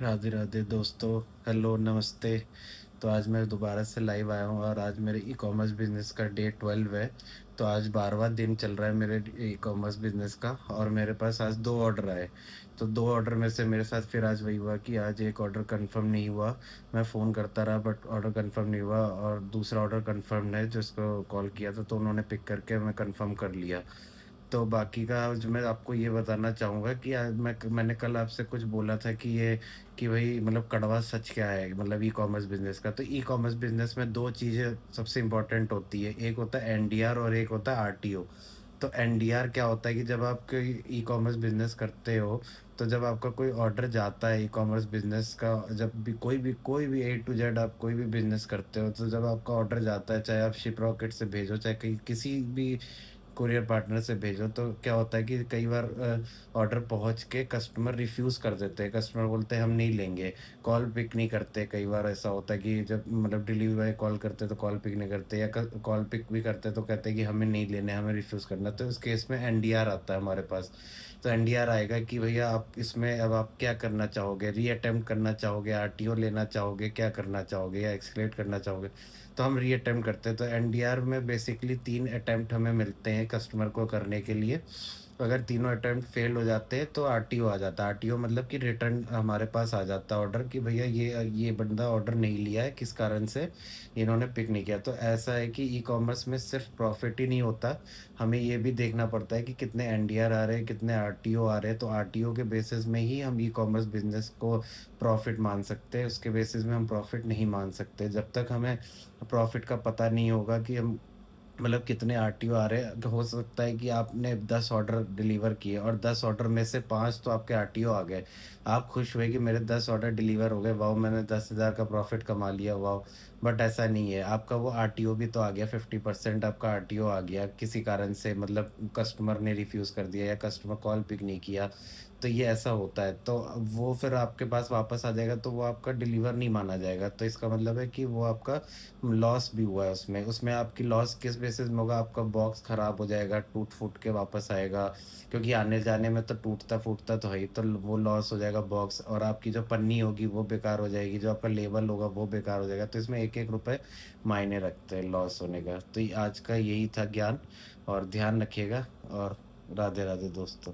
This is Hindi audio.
राधे राधे दोस्तों। हेलो, नमस्ते। तो आज मैं दोबारा से लाइव आया हूँ और आज मेरे ई-कॉमर्स बिज़नेस का डे 12 है। तो आज 12वाँ दिन चल रहा है मेरे ई-कॉमर्स बिज़नेस का और मेरे पास आज 2 ऑर्डर आए। तो 2 ऑर्डर में से मेरे साथ फिर आज वही हुआ कि आज एक ऑर्डर कन्फर्म नहीं हुआ। मैं फ़ोन करता रहा बट ऑर्डर कन्फर्म नहीं हुआ और दूसरा ऑर्डर कन्फर्म्ड है जिसको कॉल किया था तो उन्होंने पिक करके मैं कन्फर्म कर लिया। तो बाकी का जो मैं आपको ये बताना चाहूँगा कि आज मैंने कल आपसे कुछ बोला था कि ये कि भई मतलब कड़वा सच क्या है मतलब ई-कॉमर्स बिज़नेस का। तो ई-कॉमर्स बिज़नेस में 2 चीज़ें सबसे इम्पोर्टेंट होती है। एक होता है एनडीआर और एक होता है आरटीओ। तो एनडीआर क्या होता है कि जब आप कोई ई-कॉमर्स बिज़नेस करते हो, तो जब आपका कोई ऑर्डर जाता है ई-कॉमर्स बिज़नेस का जब भी कोई भी ए टू जेड आप कोई भी बिज़नेस करते हो, तो जब आपका ऑर्डर जाता है, चाहे आप शिप रॉकेट से भेजो, चाहे कहीं किसी भी कोरियर पार्टनर से भेजो तो क्या होता है कि कई बार ऑर्डर पहुँच के कस्टमर रिफ्यूज़ कर देते हैं। कस्टमर बोलते हैं हम नहीं लेंगे, कॉल पिक नहीं करते। कई बार ऐसा होता है कि जब मतलब डिलीवरी बॉय कॉल करते हैं तो कॉल पिक नहीं करते या क कॉल पिक भी करते हैं तो कहते हैं कि हमें नहीं लेने, हमें रिफ्यूज़ करना है। तो इस केस में एनडीआर आता है हमारे पास। तो एनडीआर आएगा कि भैया आप इसमें अब आप क्या करना चाहोगे? रीअटेम्प्ट करना चाहोगे, आरटीओ लेना चाहोगे, क्या करना चाहोगे या एस्केलेट करना चाहोगे? तो हम रीअटेम्प्ट करते हैं। तो एनडीआर में बेसिकली 3 अटेम्प्ट हमें मिलते हैं कस्टमर को करने के लिए। अगर तीनों अटेम्प्ट फेल हो जाते हैं तो आरटीओ आ जाता है। आरटीओ मतलब कि रिटर्न हमारे पास आ जाता है ऑर्डर कि भैया ये बंदा ऑर्डर नहीं लिया है, किस कारण से इन्होंने पिक नहीं किया। तो ऐसा है कि ई-कॉमर्स में सिर्फ़ प्रॉफ़िट ही नहीं होता, हमें ये भी देखना पड़ता है कि कितने एनडीआर आ रहे हैं, कितने आरटीओ आ रहे हैं। तो आरटीओ के बेसिस में ही हम ई-कॉमर्स बिज़नेस को प्रॉफ़िट मान सकते हैं, उसके बेसिस में हम प्रॉफ़िट नहीं मान सकते। जब तक हमें प्रॉफ़िट का पता नहीं होगा कि हम मतलब कितने आरटीओ आ रहे हैं। हो सकता है कि आपने 10 ऑर्डर डिलीवर किए और 10 ऑर्डर में से 5 तो आपके आरटीओ आ गए। आप खुश हुए कि मेरे 10 ऑर्डर डिलीवर हो गए, वाओ! मैंने 10,000 का प्रॉफ़िट कमा लिया, वाओ! बट ऐसा नहीं है, आपका वो आरटीओ भी तो आ गया, 50% आपका आरटीओ आ गया किसी कारण से मतलब कस्टमर ने रिफ्यूज़ कर दिया या कस्टमर कॉल पिक नहीं किया। तो ये ऐसा होता है, तो वो फिर आपके पास वापस आ जाएगा, तो वो आपका डिलीवर नहीं माना जाएगा। तो इसका मतलब है कि वो आपका लॉस भी हुआ है उसमें। उसमें आपकी लॉस किस बेसिस में होगा, आपका बॉक्स खराब हो जाएगा, टूट-फूट के वापस आएगा, क्योंकि आने-जाने में तो टूटता-फूटता तो है ही, तो वो लॉस हो जाएगा बॉक्स और आपकी जो पन्नी होगी वो बेकार हो जाएगी, जो आपका लेबल होगा वो बेकार हो जाएगा। तो इसमें 1-1 रुपए मायने रखते हैं लॉस होने का। तो ये आज का यही था ज्ञान और ध्यान रखिएगा और राधे-राधे दोस्तों।